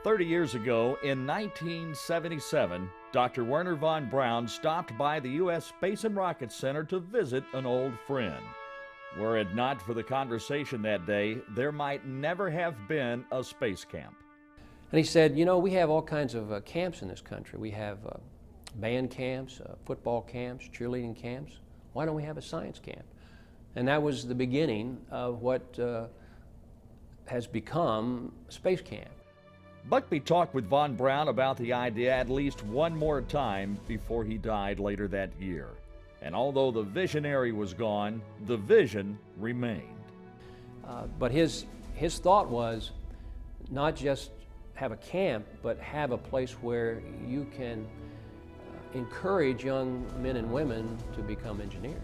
30 years ago, in 1977, Dr. Werner von Braun stopped by the U.S. Space and Rocket Center to visit an old friend. Were it not for the conversation that day, there might never have been a space camp. And he said, you know, we have all kinds of camps in this country. We have band camps, football camps, cheerleading camps. Why don't we have a science camp? And that was the beginning of what has become Space Camp. Buckbee talked with von Braun about the idea at least one more time before he died later that year. And although the visionary was gone, the vision remained. But his thought was not just have a camp, but have a place where you can encourage young men and women to become engineers.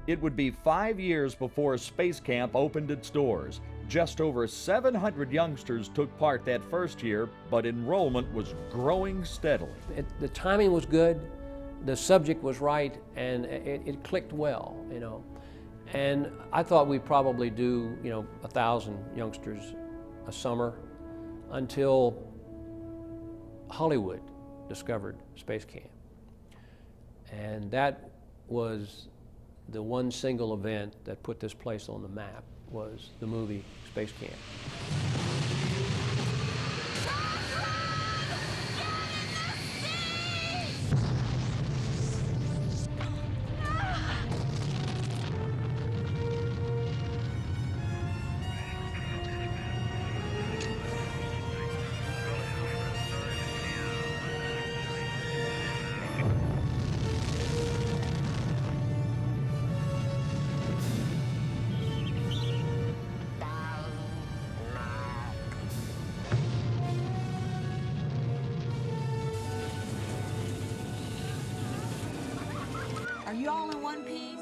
It would be 5 years before Space Camp opened its doors. Just over 700 youngsters took part that first year, but enrollment was growing steadily. The timing was good, the subject was right, and it clicked well, you know. And I thought we'd probably do, 1,000 youngsters a summer until Hollywood discovered Space Camp. And that was the one single event that put this place on the map, was the movie Space Camp. Are you all in one piece?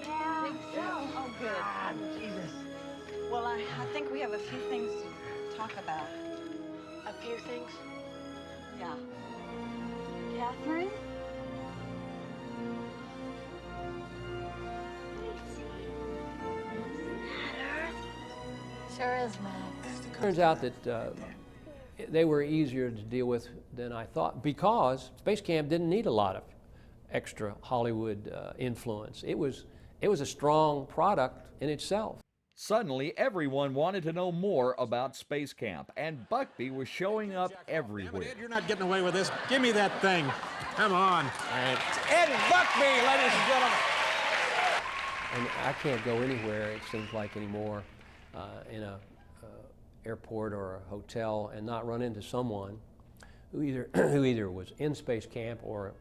Yeah. I think so. Oh, good. Ah, Jesus. Well, I think we have a few things to talk about. A few things? Yeah. Catherine? Sure is, Max. Turns out that they were easier to deal with than I thought, because Space Camp didn't need a lot of extra Hollywood influence. It was a strong product in itself. Suddenly, everyone wanted to know more about Space Camp, and Buckbee was showing up everywhere. Ed, you're not getting away with this. Give me that thing. Come on. Ed Buckbee, ladies and gentlemen. And I can't go anywhere, it seems like, anymore in a airport or a hotel and not run into someone who either was in Space Camp or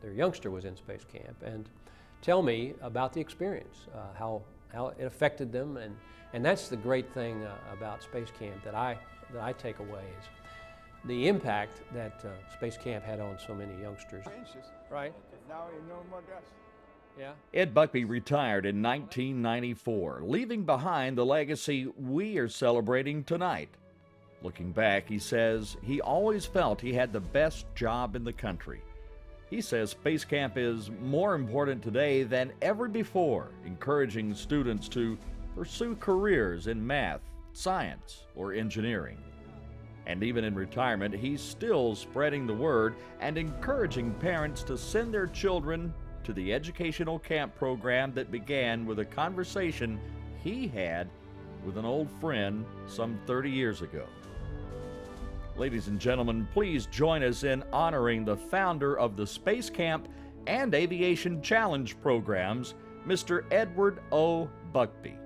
their youngster was in Space Camp, and tell me about the experience, how it affected them, and that's the great thing about Space Camp that I take away, is the impact that Space Camp had on so many youngsters. Right? Now you know more dress. Yeah. Ed Buckbee retired in 1994, leaving behind the legacy we are celebrating tonight. Looking back, he says he always felt he had the best job in the country. He says Space Camp is more important today than ever before, encouraging students to pursue careers in math, science, or engineering. And even in retirement, he's still spreading the word and encouraging parents to send their children to the educational camp program that began with a conversation he had with an old friend some 30 years ago. Ladies and gentlemen, please join us in honoring the founder of the Space Camp and Aviation Challenge programs, Mr. Edward O. Buckbee.